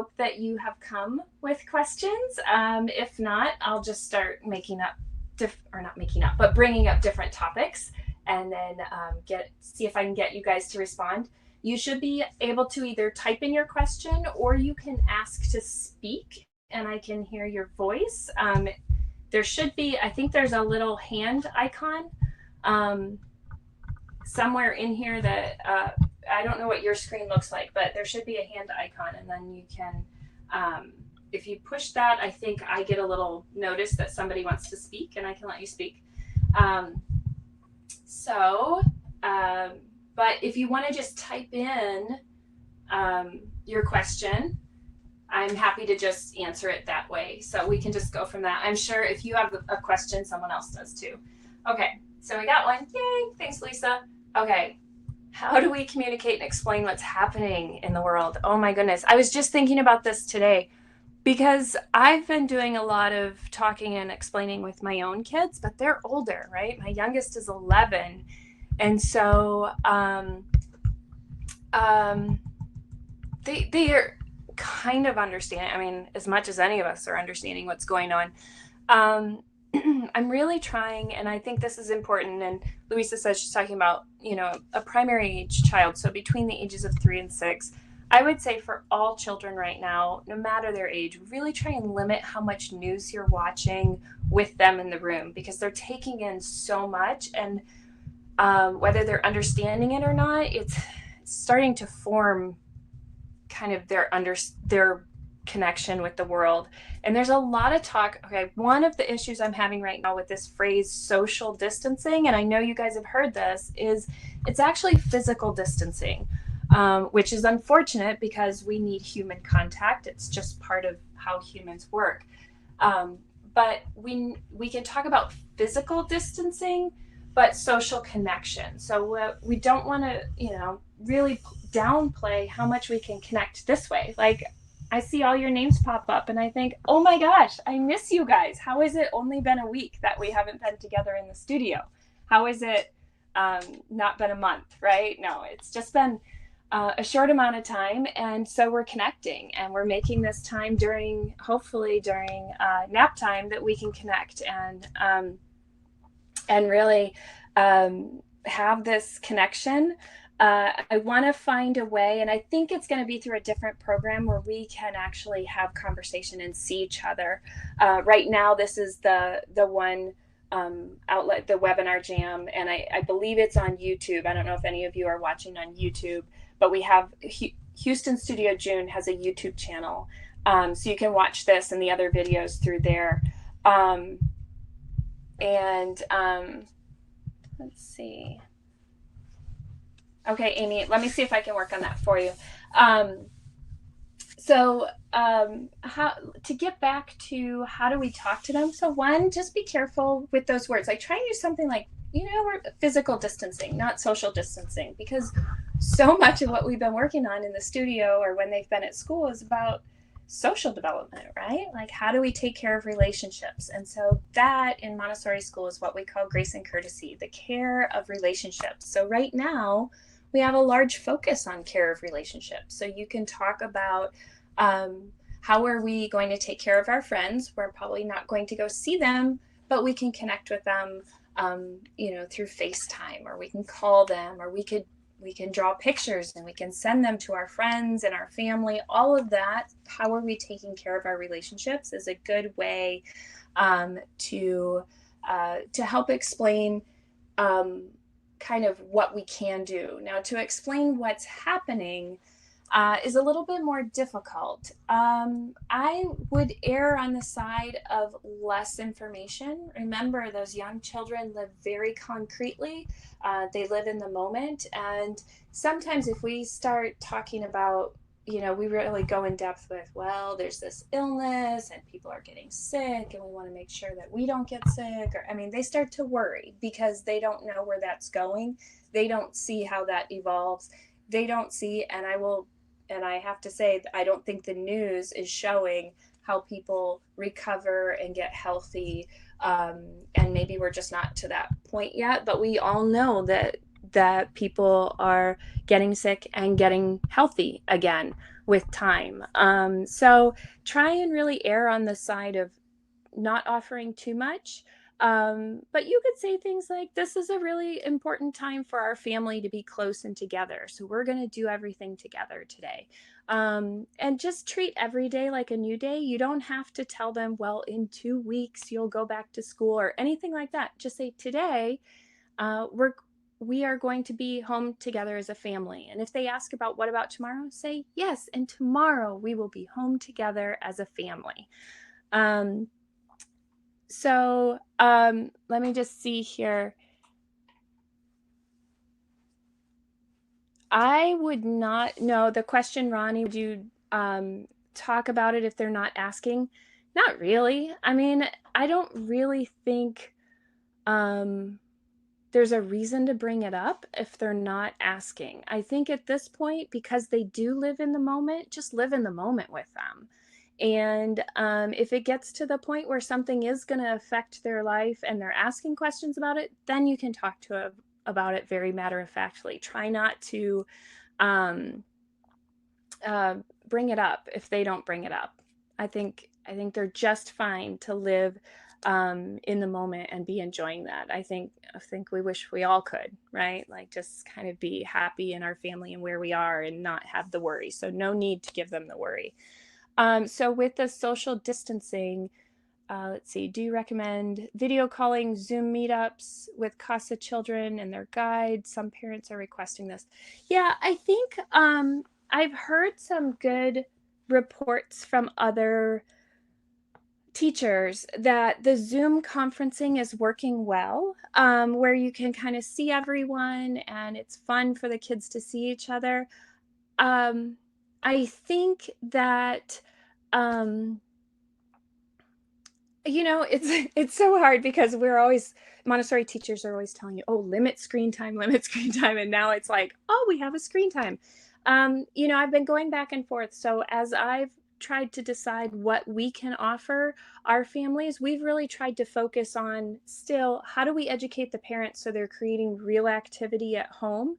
hope that you have come with questions. If not, I'll just start making up, or not making up, but bringing up different topics, and then see if I can get you guys to respond. You should be able to either type in your question or you can ask to speak and I can hear your voice. There should be, I think there's a little hand icon somewhere in here that I don't know what your screen looks like, but there should be a hand icon, and then you can, if you push that, I think I get a little notice that somebody wants to speak and I can let you speak. But if you want to just type in your question, I'm happy to just answer it that way. So we can just go from that. I'm sure if you have a question, someone else does too. Okay, so we got one. Yay, thanks, Lisa. Okay, how do we communicate and explain what's happening in the world? Oh my goodness. I was just thinking about this today because I've been doing a lot of talking and explaining with my own kids, but they're older, right? My youngest is 11. And so they are kind of understanding, I mean, as much as any of us are understanding what's going on. I'm really trying, and I think this is important, and Louisa says she's talking about, you know, a primary age child, so between the ages of 3 and 6. I would say for all children right now, no matter their age, really try and limit how much news you're watching with them in the room, because they're taking in so much, and whether they're understanding it or not, it's starting to form kind of their connection with the world. And there's a lot of talk. Okay, one of the issues I'm having right now with this phrase social distancing, and I know you guys have heard this, is it's actually physical distancing, which is unfortunate because we need human contact. It's just part of how humans work. But we can talk about physical distancing, but social connection. So we don't want to, you know, really downplay how much we can connect this way. Like, I see all your names pop up and I think, oh my gosh, I miss you guys. How has it only been a week that we haven't been together in the studio? How is it not been a month, right? No, it's just been a short amount of time. And so we're connecting and we're making this time hopefully during nap time, that we can connect and really have this connection. I want to find a way, and I think it's going to be through a different program where we can actually have conversation and see each other. Right now, this is the one outlet, the Webinar Jam, and I believe it's on YouTube. I don't know if any of you are watching on YouTube, but we have Houston Studio June has a YouTube channel, so you can watch this and the other videos through there. Let's see. Okay, Amy, let me see if I can work on that for you. How to get back to how do we talk to them? So one, just be careful with those words. Like, try and use something like, you know, we're physical distancing, not social distancing, because so much of what we've been working on in the studio or when they've been at school is about social development, right? Like, how do we take care of relationships? And so that in Montessori school is what we call grace and courtesy, the care of relationships. So right now, we have a large focus on care of relationships. So you can talk about how are we going to take care of our friends? We're probably not going to go see them, but we can connect with them, you know, through FaceTime, or we can call them, or we can draw pictures and we can send them to our friends and our family. All of that, how are we taking care of our relationships, is a good way to help explain kind of what we can do. Now, to explain what's happening is a little bit more difficult. I would err on the side of less information. Remember, those young children live very concretely. They live in the moment. And sometimes if we start talking about, you know, we really go in depth with, well, there's this illness and people are getting sick and we want to make sure that we don't get sick. Or, I mean, they start to worry because they don't know where that's going. They don't see how that evolves. They don't see, and I have to say, I don't think the news is showing how people recover and get healthy. And maybe we're just not to that point yet, but we all know that people are getting sick and getting healthy again. with time. So try and really err on the side of not offering too much. But you could say things like, this is a really important time for our family to be close and together. So we're going to do everything together today. And just treat every day like a new day. You don't have to tell them, well, in 2 weeks, you'll go back to school or anything like that. Just say, today, we are going to be home together as a family. And if they ask about what about tomorrow, say, yes, and tomorrow we will be home together as a family. Let me just see here. I would not know the question, Ronnie. Would you talk about it if they're not asking? Not really. I mean, I don't really think there's a reason to bring it up if they're not asking. I think at this point, because they do live in the moment, just live in the moment with them. And if it gets to the point where something is going to affect their life and they're asking questions about it, then you can talk to them about it very matter-of-factly. Try not to um, bring it up if they don't bring it up. I think they're just fine to live in the moment and be enjoying that. I think we wish we all could, right? Like just kind of be happy in our family and where we are and not have the worry. So no need to give them the worry. So with the social distancing, let's see, do you recommend video calling, Zoom meetups with CASA children and their guide? Some parents are requesting this. Yeah, I think I've heard some good reports from other teachers that the Zoom conferencing is working well, where you can kind of see everyone and it's fun for the kids to see each other. I think that um, it's so hard because we're always Montessori teachers are always telling you, oh, limit screen time, limit screen time, and now it's like, oh, we have a screen time. I've been going back and forth. So as I've tried to decide what we can offer our families, we've really tried to focus on still how do we educate the parents so they're creating real activity at home.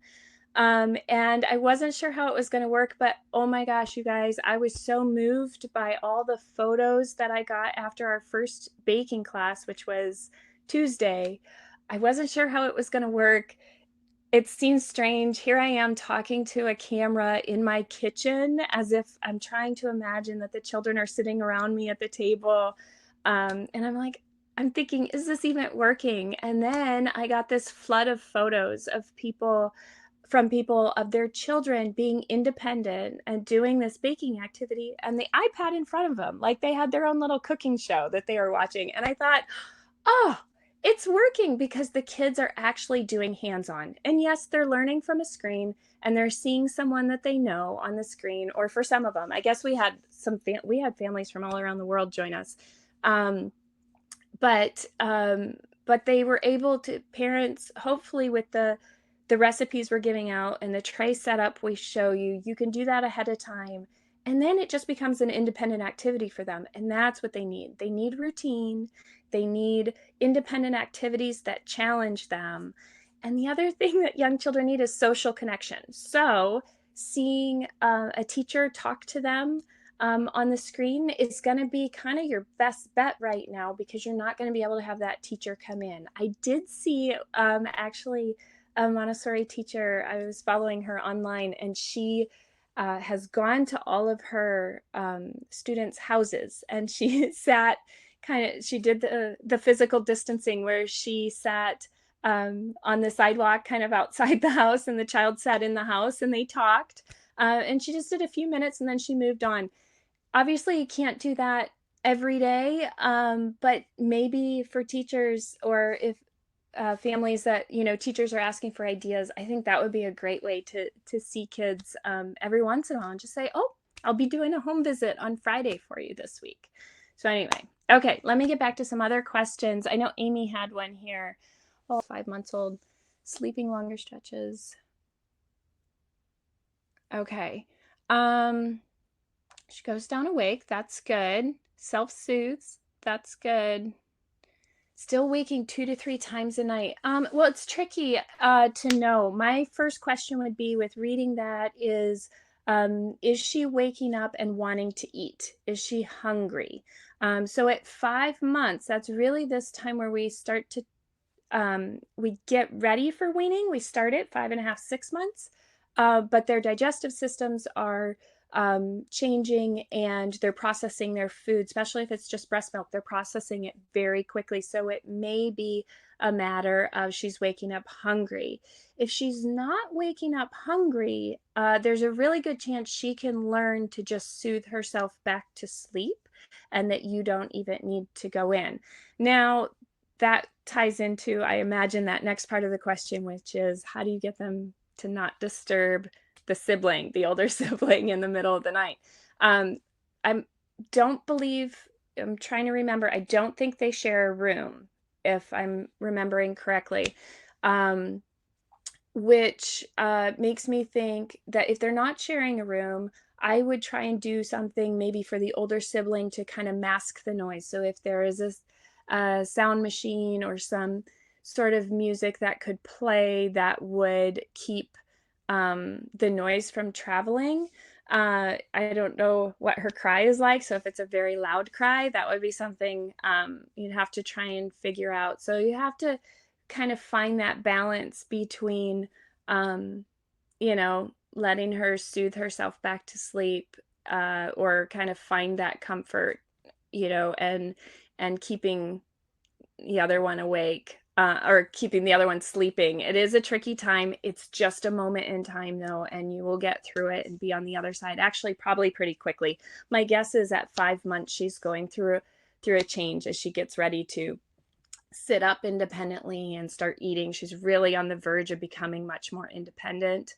And I wasn't sure how it was going to work, but oh my gosh, you guys, I was so moved by all the photos that I got after our first baking class, which was Tuesday. I wasn't sure how it was going to work. It seems strange. Here I am talking to a camera in my kitchen as if I'm trying to imagine that the children are sitting around me at the table. And I'm like, I'm thinking, is this even working? And then I got this flood of photos of people of their children being independent and doing this baking activity and the iPad in front of them. Like they had their own little cooking show that they were watching. And I thought, oh, it's working because the kids are actually doing hands-on. And yes, they're learning from a screen and they're seeing someone that they know on the screen, or for some of them. I guess we had families from all around the world join us. Um, but they were able to, parents, hopefully with the recipes we're giving out and the tray setup we show you, you can do that ahead of time. And then it just becomes an independent activity for them. And that's what they need. They need routine. They need independent activities that challenge them. And the other thing that young children need is social connection. So seeing a teacher talk to them on the screen is going to be kind of your best bet right now because you're not going to be able to have that teacher come in. I did see actually a Montessori teacher. I was following her online, and she has gone to all of her students' houses, and she sat she did the physical distancing where she sat on the sidewalk kind of outside the house, and the child sat in the house, and they talked. And she just did a few minutes, and then she moved on. Obviously, you can't do that every day, but maybe for teachers, or if families that teachers are asking for ideas, I think that would be a great way to see kids every once in a while and just say, oh, I'll be doing a home visit on Friday for you this week. So anyway, okay, let me get back to some other questions. I know Amy had one here. Oh, 5 months old, sleeping longer stretches. Okay. She goes down awake. That's good. Self-soothes. That's good. Still waking 2 to 3 times a night. Well, it's tricky to know. My first question would be with reading that is, Is she waking up and wanting to eat? Is she hungry? So at 5 months, that's really this time where we start to we get ready for weaning. We start at 5.5, 6 months, but their digestive systems are changing and they're processing their food, especially if it's just breast milk, they're processing it very quickly. So it may be a matter of she's waking up hungry. If she's not waking up hungry, there's a really good chance she can learn to just soothe herself back to sleep and that you don't even need to go in. Now, that ties into, I imagine, that next part of the question, which is how do you get them to not disturb the sibling, the older sibling, in the middle of the night? I don't believe, I'm trying to remember, I don't think they share a room, if I'm remembering correctly, which makes me think that if they're not sharing a room, I would try and do something maybe for the older sibling to kind of mask the noise. So if there is a sound machine or some sort of music that could play that would keep the noise from traveling. I don't know what her cry is like. So if it's a very loud cry, that would be something you'd have to try and figure out. So you have to kind of find that balance between, you know, letting her soothe herself back to sleep, or kind of find that comfort, you know, and keeping the other one awake, or keeping the other one sleeping. It is a tricky time. It's just a moment in time, though, and you will get through it and be on the other side, actually, probably pretty quickly. My guess is at 5 months, she's going through a change as she gets ready to sit up independently and start eating. She's really on the verge of becoming much more independent.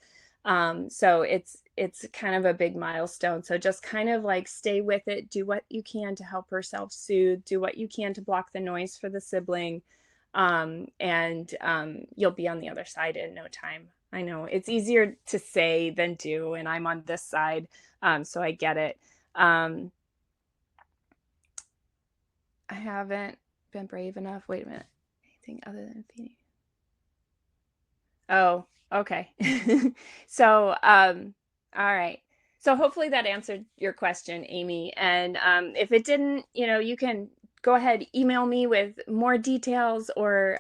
So it's kind of a big milestone. So just kind of like stay with it, do what you can to help her self-soothe, do what you can to block the noise for the sibling, and you'll be on the other side in no time. I know it's easier to say than do, and I'm on this side, so I get it. I haven't been brave enough. Wait a minute. Anything other than feeding? Oh, okay. So, all right. So hopefully that answered your question, Amy. And if it didn't, you know, you can go ahead, email me with more details, or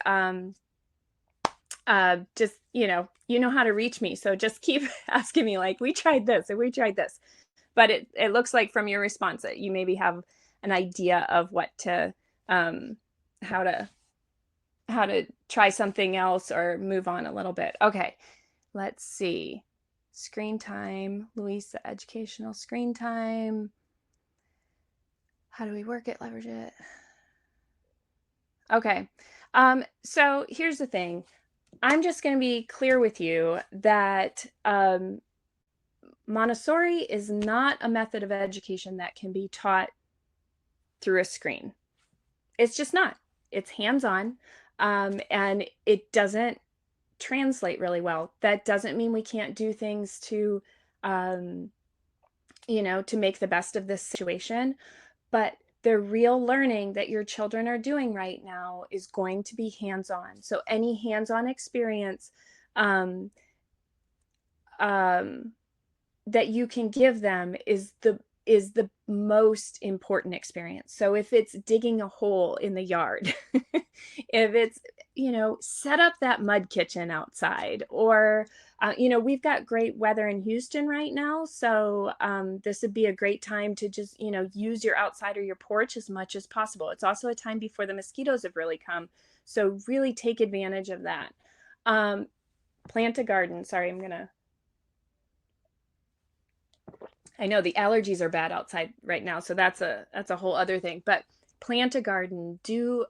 just, you know how to reach me. So just keep asking me, like, we tried this and we tried this. But it looks like from your response that you maybe have an idea of what to, how to try something else or move on a little bit. Okay, let's see. Screen time, Louisa, educational screen time. How do we work it, leverage it? Okay, so here's the thing. I'm just going to be clear with you that Montessori is not a method of education that can be taught through a screen. It's just not. It's hands-on, and it doesn't translate really well. That doesn't mean we can't do things to, to make the best of this situation, but the real learning that your children are doing right now is going to be hands-on. So any hands-on experience that you can give them is the most important experience. So if it's digging a hole in the yard, if it's, set up that mud kitchen outside, or, we've got great weather in Houston right now. So this would be a great time to just, use your outside or your porch as much as possible. It's also a time before the mosquitoes have really come. So really take advantage of that. Plant a garden. Sorry, I know the allergies are bad outside right now, so that's a whole other thing. But plant a garden, do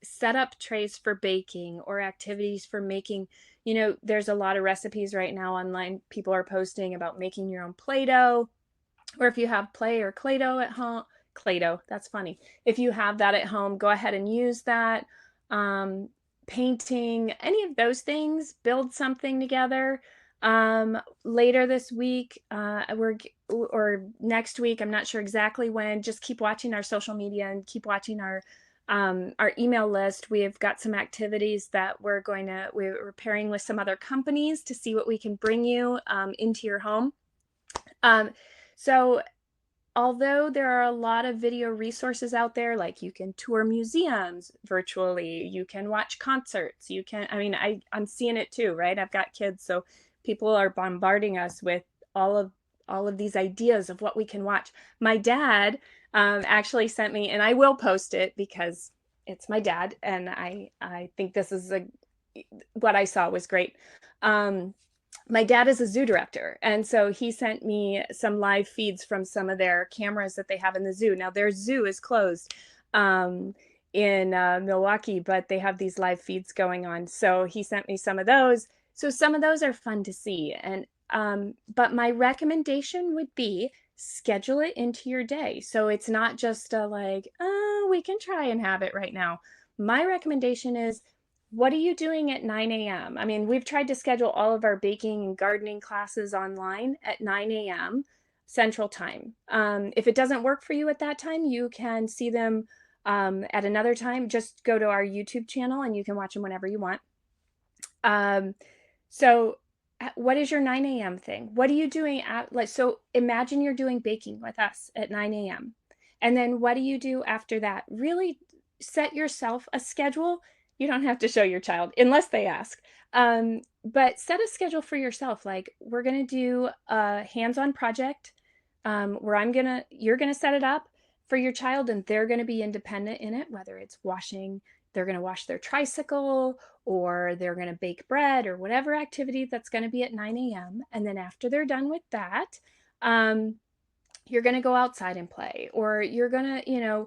set up trays for baking or activities for making. There's a lot of recipes right now online. People are posting about making your own Play-Doh, or if you have Play or Play-Doh at home, Play-Doh, that's funny. If you have that at home, go ahead and use that. Painting, any of those things, build something together. Later this week, or next week, I'm not sure exactly when, just keep watching our social media and keep watching our email list. We've got some activities that we're pairing with some other companies to see what we can bring you into your home. So although there are a lot of video resources out there, like you can tour museums virtually, you can watch concerts, you can, I mean, I'm seeing it too, right? I've got kids, so people are bombarding us with all of all of these ideas of what we can watch. My dad actually sent me, and I will post it because it's my dad, and I think this is a what I saw was great. Um, my dad is a zoo director, and so he sent me some live feeds from some of their cameras that they have in the zoo. Now their zoo is closed in Milwaukee, but they have these live feeds going on. So he sent me some of those. So some of those are fun to see. And but my recommendation would be schedule it into your day. So it's not just a like, oh, we can try and have it right now. My recommendation is, what are you doing at 9 a.m.? I mean, we've tried to schedule all of our baking and gardening classes online at 9 a.m. Central Time. If it doesn't work for you at that time, you can see them at another time. Just go to our YouTube channel and you can watch them whenever you want. Um, so what is your 9 a.m. thing? What are you doing at, like, so imagine you're doing baking with us at 9 a.m. And then what do you do after that? Really set yourself a schedule. You don't have to show your child unless they ask. But set a schedule for yourself. Like, we're going to do a hands-on project where you're going to set it up for your child, and they're going to be independent in it, whether it's washing, they're going to wash their tricycle, or they're going to bake bread, or whatever activity that's going to be at 9 a.m. And then after they're done with that, you're going to go outside and play, or you're going to,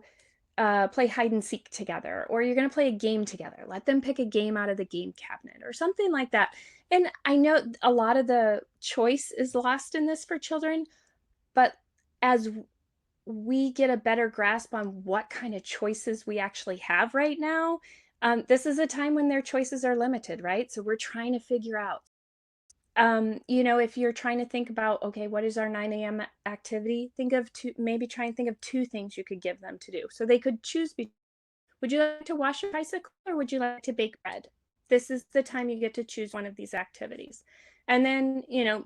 play hide and seek together, or you're going to play a game together. Let them pick a game out of the game cabinet or something like that. And I know a lot of the choice is lost in this for children, but as we get a better grasp on what kind of choices we actually have right now, this is a time when their choices are limited, right? So we're trying to figure out, if you're trying to think about, okay, what is our 9 a.m. activity? Think of maybe try and think of two things you could give them to do. So they could choose would you like to wash your bicycle, or would you like to bake bread? This is the time you get to choose one of these activities. And then,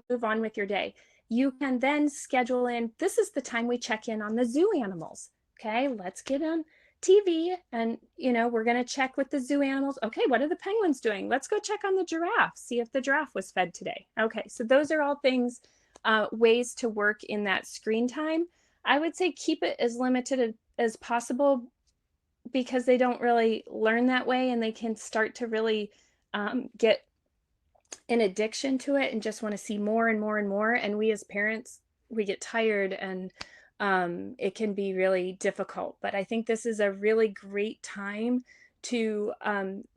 move on with your day. You can then schedule in, this is the time we check in on the zoo animals. Okay, let's get on TV, and we're going to check with the zoo animals. Okay, what are the penguins doing? Let's go check on the giraffe, see if the giraffe was fed today. Okay, so those are all things, ways to work in that screen time. I would say keep it as limited as possible, because they don't really learn that way, and they can start to really get an addiction to it and just want to see more and more and more. And we as parents, we get tired, and it can be really difficult. But I think this is a really great time to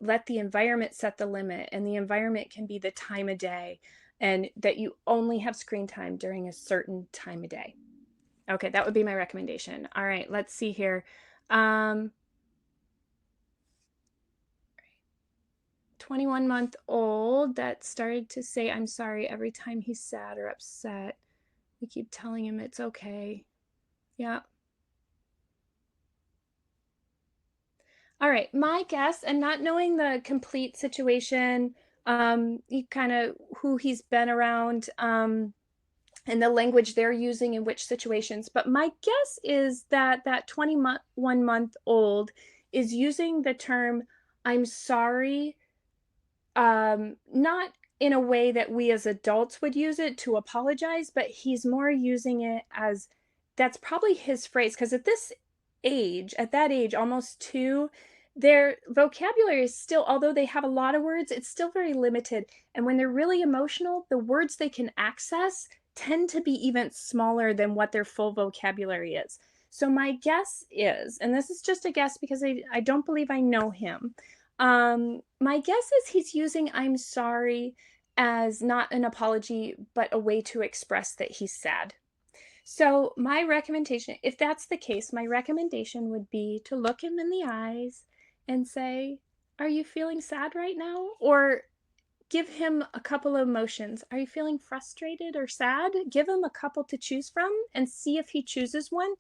let the environment set the limit, and the environment can be the time of day, and that you only have screen time during a certain time of day. Okay, that would be my recommendation. All right, let's see here. 21-month-old that started to say, I'm sorry, every time he's sad or upset. We keep telling him it's okay. Yeah. All right, my guess, and not knowing the complete situation, kind of who he's been around, and the language they're using in which situations, but my guess is that that 21-month-old is using the term I'm sorry, not in a way that we as adults would use it to apologize, but he's more using it as, that's probably his phrase. Because at that age, almost two, their vocabulary is still, although they have a lot of words, it's still very limited. And when they're really emotional, the words they can access tend to be even smaller than what their full vocabulary is. So my guess is, and this is just a guess because I don't believe I know him, my guess is he's using I'm sorry as not an apology, but a way to express that he's sad. So my recommendation, if that's the case, my recommendation would be to look him in the eyes and say, are you feeling sad right now? Or give him a couple of emotions. Are you feeling frustrated or sad? Give him a couple to choose from and see if he chooses one.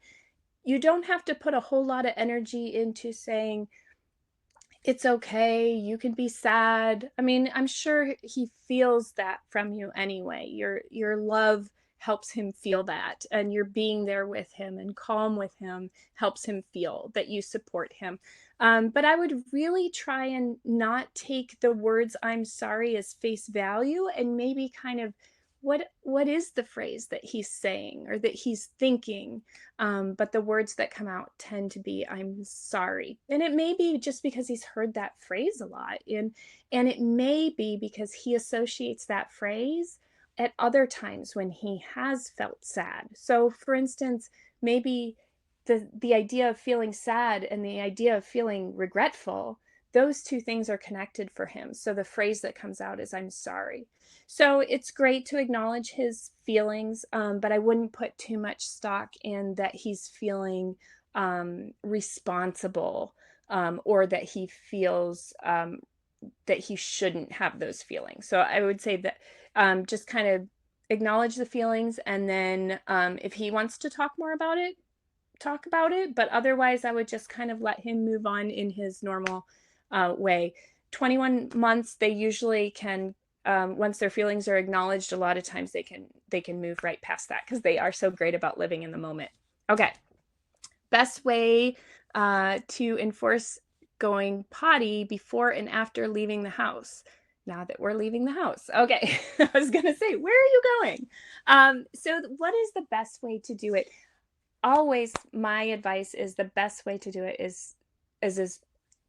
You don't have to put a whole lot of energy into saying, it's okay, you can be sad. I mean, I'm sure he feels that from you anyway. Your love helps him feel that. And you're being there with him and calm with him helps him feel that you support him. But I would really try and not take the words "I'm sorry" as face value, and maybe kind of what is the phrase that he's saying or that he's thinking. But the words that come out tend to be "I'm sorry," and it may be just because he's heard that phrase a lot, and it may be because he associates that phrase at other times when he has felt sad. So for instance, maybe the idea of feeling sad and the idea of feeling regretful, those two things are connected for him. So the phrase that comes out is "I'm sorry." So it's great to acknowledge his feelings, but I wouldn't put too much stock in that he's feeling responsible, or that he feels that he shouldn't have those feelings. So I would say that just kind of acknowledge the feelings, and then if he wants to talk more about it, talk about it. But otherwise, I would just kind of let him move on in his normal way. 21 months, they usually can, once their feelings are acknowledged, a lot of times they can move right past that because they are so great about living in the moment. Okay. Best way to enforce going potty before and after leaving the house. Now that we're leaving the house. Okay. I was going to say, where are you going? So what is the best way to do it? Always my advice is the best way to do it is as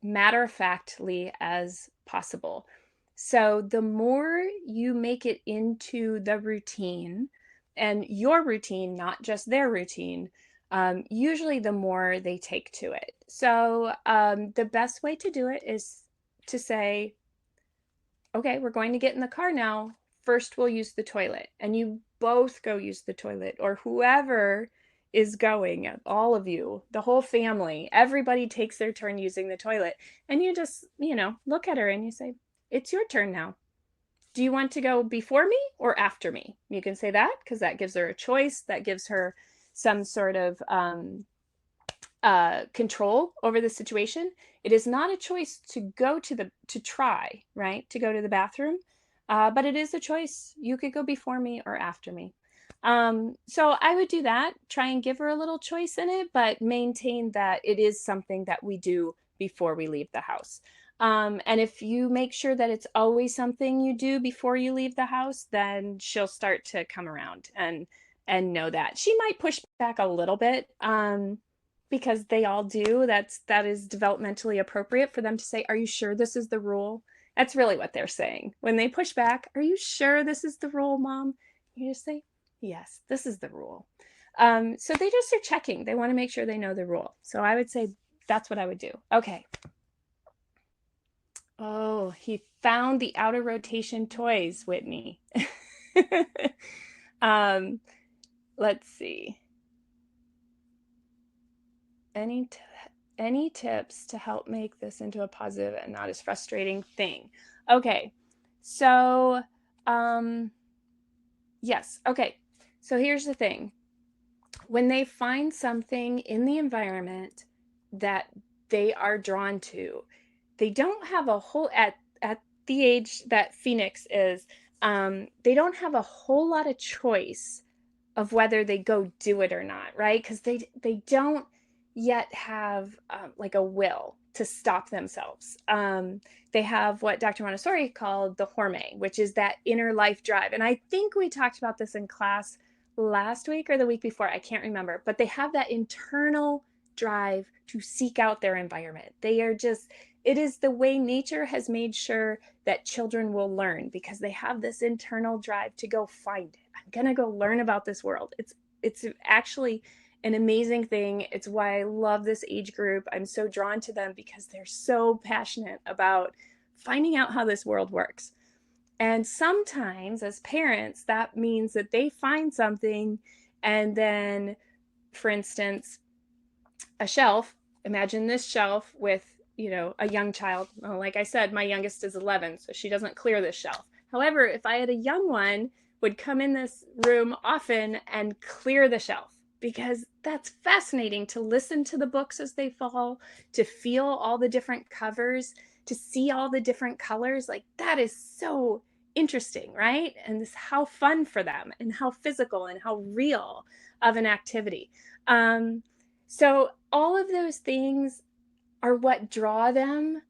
matter-of-factly as possible. So the more you make it into the routine, and your routine, not just their routine, usually the more they take to it. So the best way to do it is to say, okay, we're going to get in the car now. First, we'll use the toilet. And you both go use the toilet, or whoever is going, all of you, the whole family, everybody takes their turn using the toilet. And you just, look at her and you say, it's your turn now. Do you want to go before me or after me? You can say that because that gives her a choice. That gives her some sort of control over the situation. It is not a choice to go to try, right? To go to the bathroom. But it is a choice. You could go before me or after me. So I would do that, try and give her a little choice in it, but maintain that it is something that we do before we leave the house. And if you make sure that it's always something you do before you leave the house, then she'll start to come around and know that. She might push back a little bit, because they all do. That is developmentally appropriate for them to say, are you sure this is the rule? That's really what they're saying. When they push back, are you sure this is the rule, Mom? You just say, yes, this is the rule. So they just are checking. They want to make sure they know the rule. So I would say that's what I would do. Okay. Oh, he found the outer rotation toys, Whitney. Let's see. Any tips to help make this into a positive and not as frustrating thing? Okay. So, yes. Okay. So here's the thing. When they find something in the environment that they are drawn to, they don't have a whole, at the age that Phoenix is, they don't have a whole lot of choice of whether they go do it or not, right? Because they don't yet have like a will to stop themselves. They have what Dr. Montessori called the horme, which is that inner life drive. And I think we talked about this in class last week or the week before, I can't remember, but they have that internal drive to seek out their environment. They are just, it is the way nature has made sure that children will learn, because they have this internal drive to go find it. I'm going to go learn about this world. It's actually an amazing thing. It's why I love this age group. I'm so drawn to them because they're so passionate about finding out how this world works. And sometimes as parents, that means that they find something, and then, for instance, a shelf, imagine this shelf with, a young child. Well, like I said, my youngest is 11, so she doesn't clear this shelf. However, if I had a young one, would come in this room often and clear the shelf, because that's fascinating to listen to the books as they fall, to feel all the different covers, to see all the different colors. Like, that is so interesting, right? And this how fun for them and how physical and how real of an activity. So all of those things are what draw them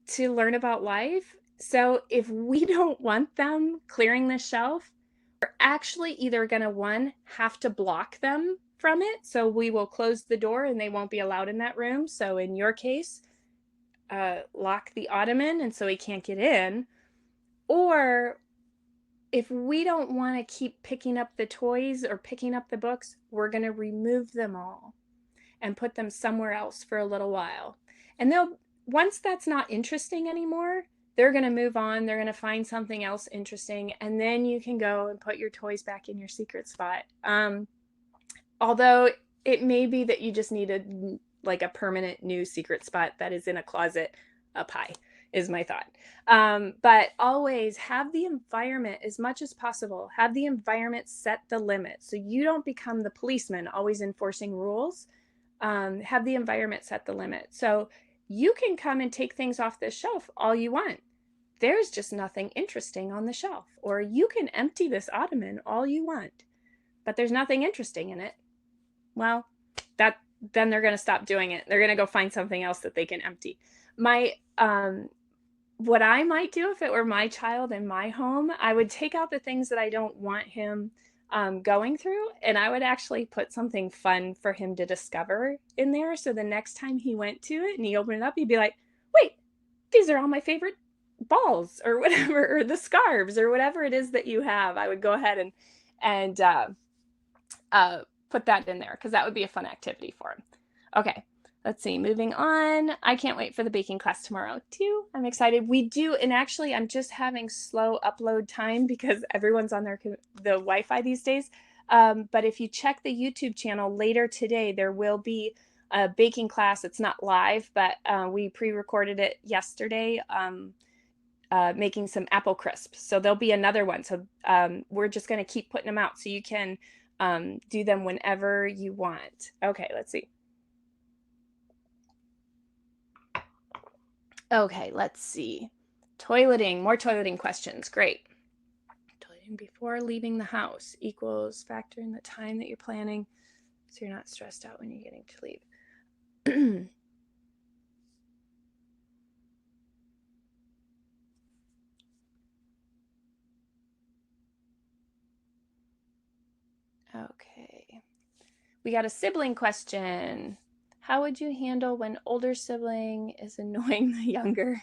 to learn about life. So if we don't want them clearing the shelf, we're actually either going to, one, have to block them from it. So we will close the door and they won't be allowed in that room. So in your case, lock the ottoman and so he can't get in. Or if we don't want to keep picking up the toys or picking up the books, we're going to remove them all and put them somewhere else for a little while. And they'll, once that's not interesting anymore, they're going to move on. They're going to find something else interesting. And then you can go and put your toys back in your secret spot. Although it may be that you just need a permanent new secret spot that is in a closet up high, is my thought. But always have the environment, as much as possible, have the environment set the limit. So you don't become the policeman always enforcing rules. Have the environment set the limit. So you can come and take things off the shelf all you want. There's just nothing interesting on the shelf. Or you can empty this ottoman all you want, but there's nothing interesting in it. Well, then they're going to stop doing it. They're going to go find something else that they can empty. What I might do if it were my child in my home, I would take out the things that I don't want him going through, and I would actually put something fun for him to discover in there. So the next time he went to it and he opened it up, he'd be like, wait, these are all my favorite balls or whatever, or the scarves or whatever it is that you have. I would go ahead and put that in there because that would be a fun activity for him. Okay, let's see, moving on. I can't wait for the baking class tomorrow too. I'm excited. We do, and actually I'm just having slow upload time because everyone's on the Wi-Fi these days. But if you check the YouTube channel later today, there will be a baking class. It's not live, but we pre-recorded it yesterday, making some apple crisps. So there'll be another one. So we're just going to keep putting them out so you can do them whenever you want. Okay, let's see. Okay, let's see. Toileting, more toileting questions. Great. Toileting before leaving the house equals factor in the time that you're planning so you're not stressed out when you're getting to leave. Okay. We got a sibling question. How would you handle when older sibling is annoying the younger?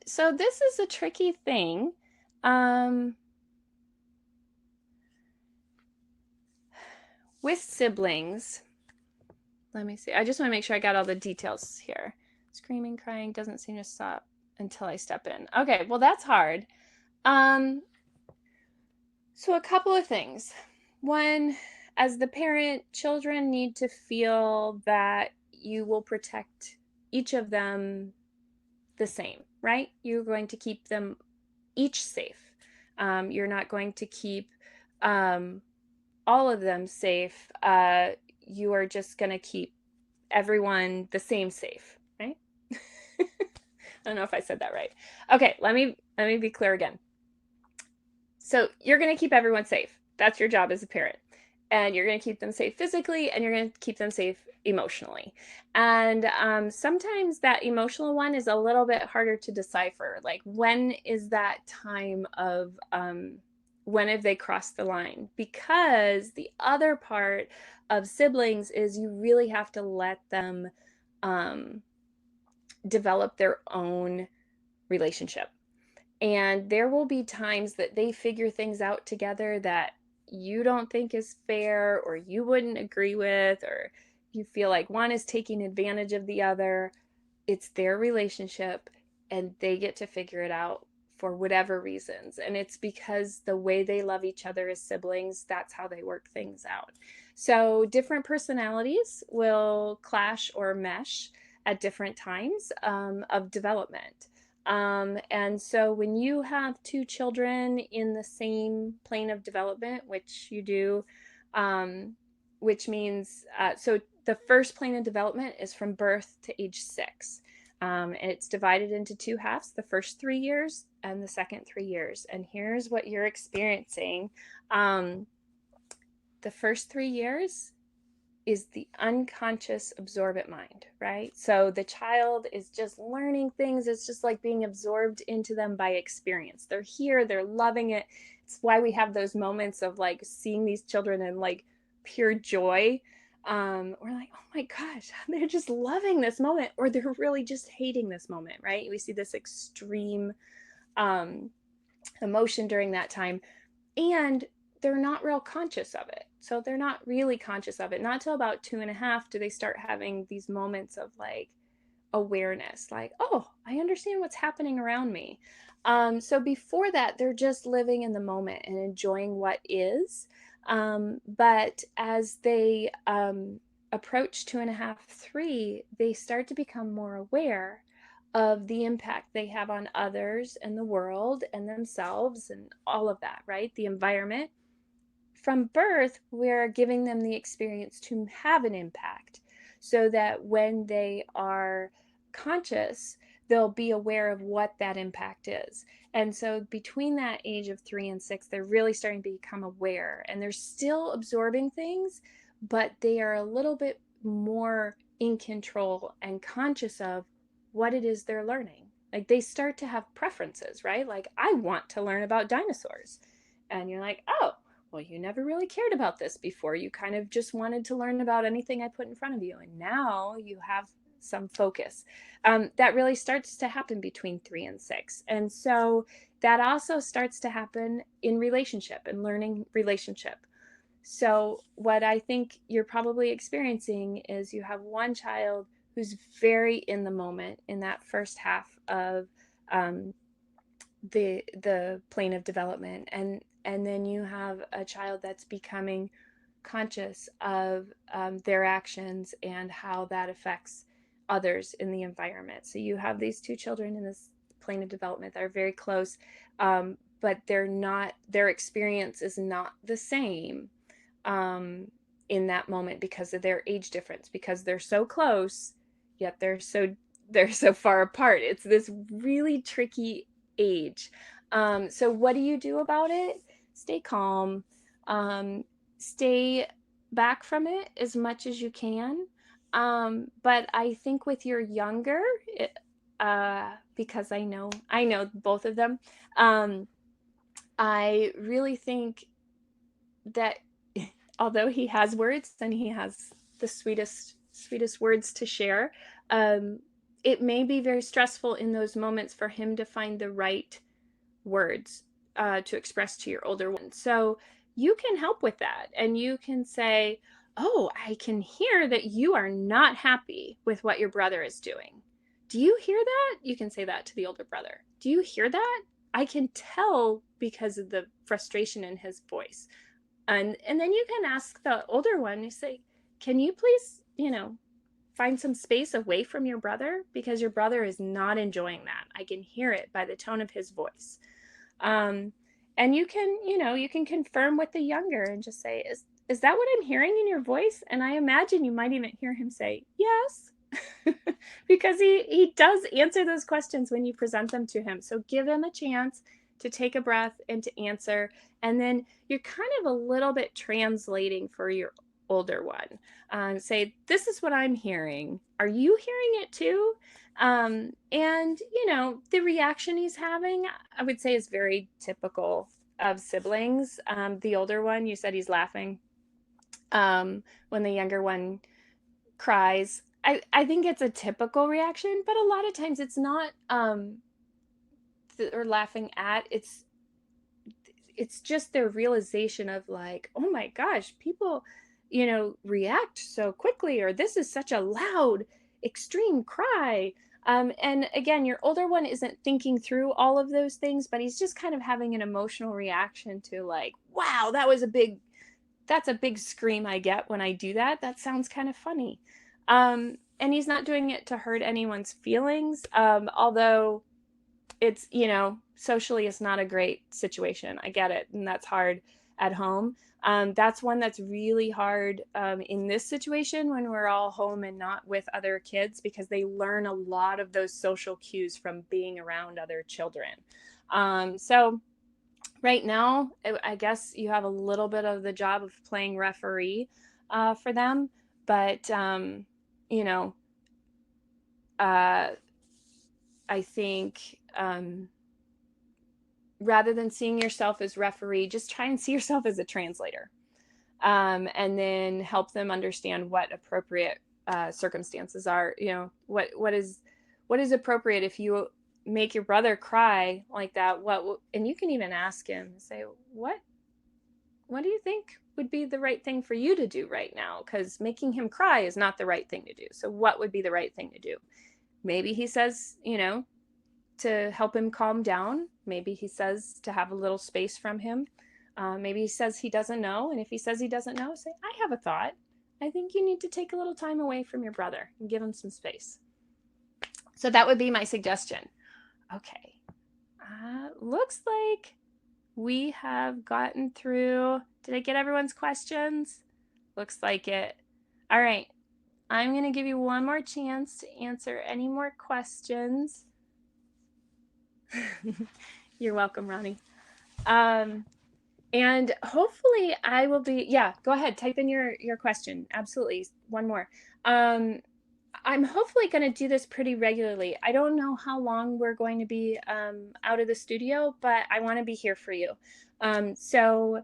So this is a tricky thing. With siblings, let me see. I just want to make sure I got all the details here. Screaming, crying doesn't seem to stop until I step in. Okay, well, that's hard. So a couple of things. One, as the parent, children need to feel that you will protect each of them the same, right? You're going to keep them each safe. You're not going to keep all of them safe. You are just going to keep everyone the same safe, right? I don't know if I said that right. Okay, let me be clear again. So you're going to keep everyone safe. That's your job as a parent. And you're going to keep them safe physically, and you're going to keep them safe emotionally. And sometimes that emotional one is a little bit harder to decipher. Like, when is that time of when have they crossed the line? Because the other part of siblings is you really have to let them develop their own relationship. And there will be times that they figure things out together that you don't think is fair, or you wouldn't agree with, or you feel like one is taking advantage of the other. It's their relationship and they get to figure it out for whatever reasons. And it's because the way they love each other as siblings, that's how they work things out. So different personalities will clash or mesh at different times of development. And so when you have two children in the same plane of development, which you do, which means, so the first plane of development is from birth to age 6. It's divided into two halves, the first 3 years and the second 3 years. And here's what you're experiencing. Um, the first 3 years is the unconscious absorbent mind, right? So the child is just learning things. It's just like being absorbed into them by experience. They're here, they're loving it. It's why we have those moments of like seeing these children in like pure joy. We're like, oh my gosh, they're just loving this moment, or they're really just hating this moment, right? We see this extreme um, emotion during that time. And they're not real conscious of it. So they're not really conscious of it. Not till about 2.5 do they start having these moments of like awareness, like, oh, I understand what's happening around me. So before that, they're just living in the moment and enjoying what is. But as they approach 2.5, 3, they start to become more aware of the impact they have on others and the world and themselves and all of that, right? The environment. From birth, we're giving them the experience to have an impact so that when they are conscious, they'll be aware of what that impact is. And so between that age of 3 and 6, they're really starting to become aware, and they're still absorbing things, but they are a little bit more in control and conscious of what it is they're learning. Like they start to have preferences, right? Like, I want to learn about dinosaurs. And you're like, oh, well, you never really cared about this before. You kind of just wanted to learn about anything I put in front of you. And now you have some focus. That really starts to happen between 3 and 6. And so that also starts to happen in relationship and learning relationship. So what I think you're probably experiencing is you have one child who's very in the moment in that first half of the plane of development, and then you have a child that's becoming conscious of their actions and how that affects others in the environment. So you have these two children in this plane of development that are very close, but they're not, their experience is not the same in that moment because of their age difference, because they're so close yet they're so far apart. It's this really tricky age. So what do you do about it? Stay calm. Stay back from it as much as you can. But I think with your younger, because I know both of them, I really think that although he has words and he has the sweetest words to share, it may be very stressful in those moments for him to find the right words to express to your older one. So you can help with that, and you can say, oh, I can hear that you are not happy with what your brother is doing. Do you hear that? You can say that to the older brother. Do you hear that? I can tell because of the frustration in his voice. And then you can ask the older one, you say, can you please, find some space away from your brother, because your brother is not enjoying that. I can hear it by the tone of his voice. And you can confirm with the younger and just say, is that what I'm hearing in your voice? And I imagine you might even hear him say, yes, because he does answer those questions when you present them to him. So give him a chance to take a breath and to answer. And then you're kind of a little bit translating for your older one. Say, this is what I'm hearing. Are you hearing it too? And, the reaction he's having, I would say, is very typical of siblings. The older one, you said he's laughing. When the younger one cries, I think it's a typical reaction, but a lot of times it's not or laughing at, it's just their realization of like, oh my gosh, people react so quickly, or this is such a loud extreme cry. And again, your older one isn't thinking through all of those things, but he's just kind of having an emotional reaction to like, wow, that's a big scream I get when I do that. That sounds kind of funny. And he's not doing it to hurt anyone's feelings, although it's, socially it's not a great situation. I get it, and that's hard. at home. That's one that's really hard in this situation when we're all home and not with other kids, because they learn a lot of those social cues from being around other children. So right now, I guess you have a little bit of the job of playing referee for them, but you know, I think rather than seeing yourself as referee, just try and see yourself as a translator, and then help them understand what appropriate circumstances are. What is appropriate if you make your brother cry like that. And you can even ask him, say, what do you think would be the right thing for you to do right now? Because making him cry is not the right thing to do. So what would be the right thing to do? Maybe he says, to help him calm down. Maybe he says to have a little space from him. Maybe he says he doesn't know. And if he says he doesn't know, say, I have a thought. I think you need to take a little time away from your brother and give him some space. So that would be my suggestion. Okay. Looks like we have gotten through. Did I get everyone's questions? Looks like it. All right. I'm going to give you one more chance to answer any more questions. You're welcome, Ronnie. And hopefully I will be, go ahead, type in your question. Absolutely. One more. I'm hopefully going to do this pretty regularly. I don't know how long we're going to be out of the studio, but I want to be here for you. So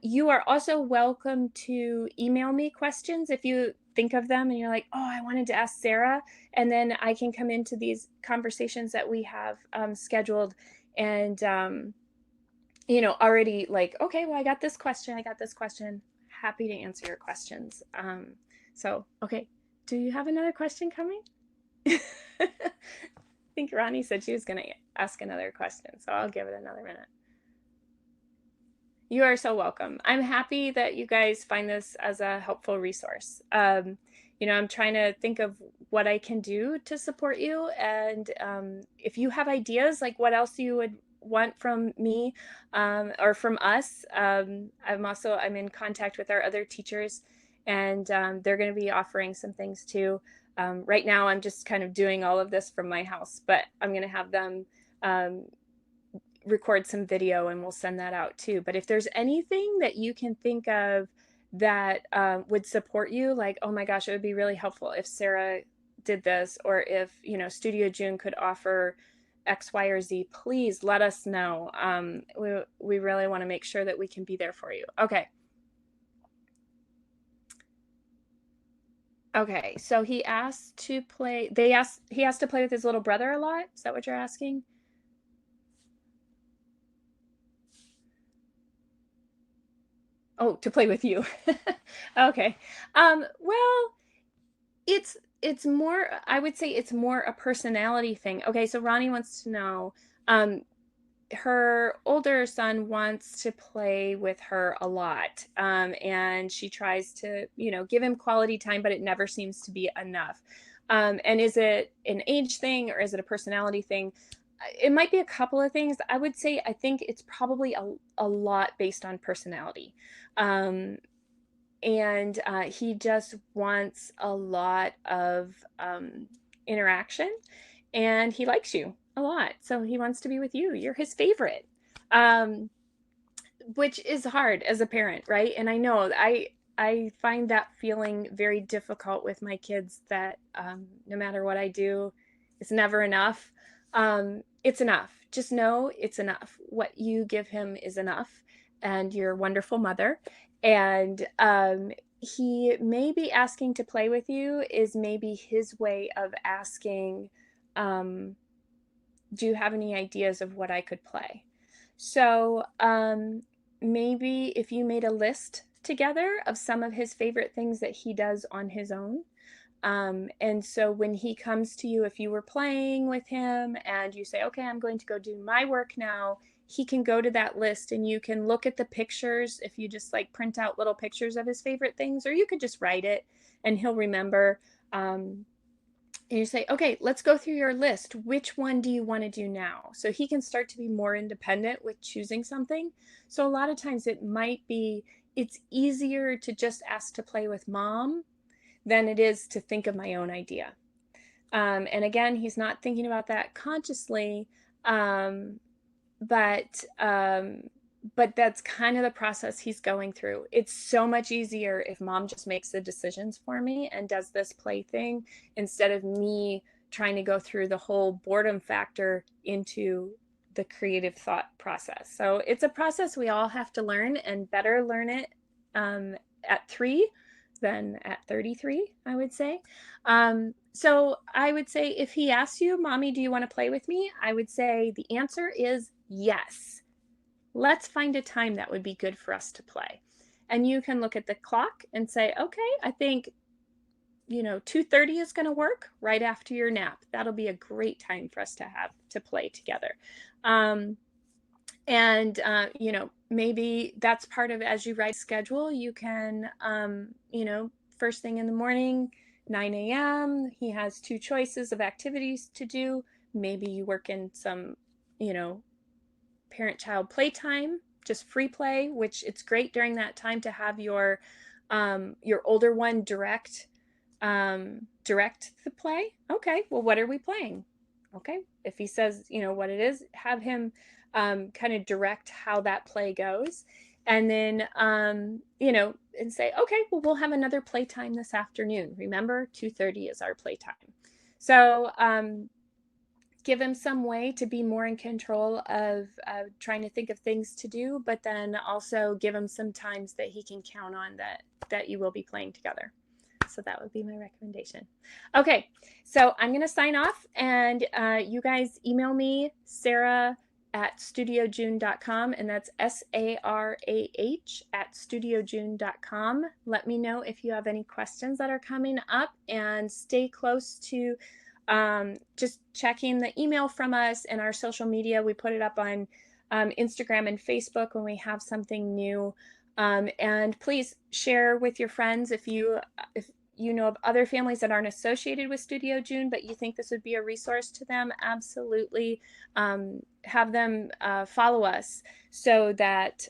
you are also welcome to email me questions if you think of them and you're like, oh, I wanted to ask Sarah. And then I can come into these conversations that we have scheduled and, already like, okay, well, I got this question. Happy to answer your questions. Okay. Do you have another question coming? I think Ronnie said she was going to ask another question, so I'll give it another minute. You are so welcome. I'm happy that you guys find this as a helpful resource. I'm trying to think of what I can do to support you. And if you have ideas, like what else you would want from me or from us, I'm in contact with our other teachers, and they're going to be offering some things too. Right now, I'm just kind of doing all of this from my house, but I'm going to have them record some video and we'll send that out too. But if there's anything that you can think of that would support you, like, oh my gosh, it would be really helpful if Sarah did this, or if, Studio June could offer X, Y, or Z, please let us know. We really want to make sure that we can be there for you. Okay. Okay, so he has to play with his little brother a lot? Is that what you're asking? Oh, to play with you. Okay. Well, it's more, I would say it's more a personality thing. Okay, so Ronnie wants to know, her older son wants to play with her a lot, and she tries to, give him quality time, but it never seems to be enough. And is it an age thing or is it a personality thing? It might be a couple of things. I would say I think it's probably a lot based on personality. And he just wants a lot of interaction, and he likes you a lot, so he wants to be with you. You're his favorite, which is hard as a parent, right? And I know I find that feeling very difficult with my kids, that no matter what I do, it's never enough. It's enough. Just know it's enough. What you give him is enough, and you're a wonderful mother. And he may be asking to play with you is maybe his way of asking, do you have any ideas of what I could play? So maybe if you made a list together of some of his favorite things that he does on his own. And so when he comes to you, if you were playing with him and you say, okay, I'm going to go do my work now, he can go to that list and you can look at the pictures. If you just like print out little pictures of his favorite things, or you could just write it and he'll remember. And you say, okay, let's go through your list. Which one do you want to do now? So he can start to be more independent with choosing something. So a lot of times it might be, it's easier to just ask to play with mom than it is to think of my own idea. And again, he's not thinking about that consciously, um, but but that's kind of the process he's going through. It's so much easier if mom just makes the decisions for me and does this play thing instead of me trying to go through the whole boredom factor into the creative thought process. So it's a process we all have to learn, and better learn it at 3 than at 33, I would say. So I would say if he asks you, Mommy, do you want to play with me? I would say the answer is yes. Let's find a time that would be good for us to play. And you can look at the clock and say, okay, I think 2:30 is going to work right after your nap. That'll be a great time for us to play together. And maybe that's part of, as you write a schedule, you can first thing in the morning, 9 a.m. he has 2 choices of activities to do. Maybe you work in some parent-child playtime, just free play, which it's great during that time to have your older one direct the play. Okay, well, what are we playing? Okay, if he says what it is, have him kind of direct how that play goes, and then and say, okay, well, we'll have another playtime this afternoon. Remember, 2:30 is our playtime. So give him some way to be more in control of trying to think of things to do, but then also give him some times that he can count on that you will be playing together. So that would be my recommendation. Okay, so I'm going to sign off, and you guys email me, sarah@studiojune.com, and that's SARAH@studiojune.com. Let me know if you have any questions that are coming up, and stay close to just checking the email from us and our social media. We put it up on Instagram and Facebook when we have something new. And please share with your friends if you know of other families that aren't associated with Studio June, but you think this would be a resource to them. Absolutely, have them follow us so that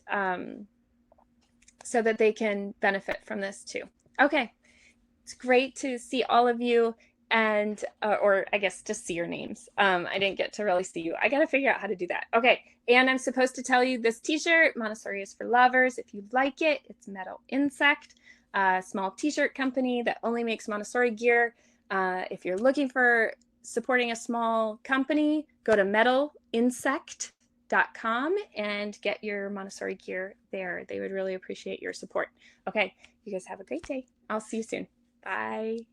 they can benefit from this too. Okay, it's great to see all of you, and or I guess just see your names. I didn't get to really see you. I got to figure out how to do that. Okay, and I'm supposed to tell you this t-shirt, Montessori is for lovers. If you like it, it's Metal Insect, a small t-shirt company that only makes Montessori gear. If you're looking for supporting a small company, go to metalinsect.com and get your Montessori gear there. They would really appreciate your support. Okay, you guys have a great day. I'll see you soon. Bye.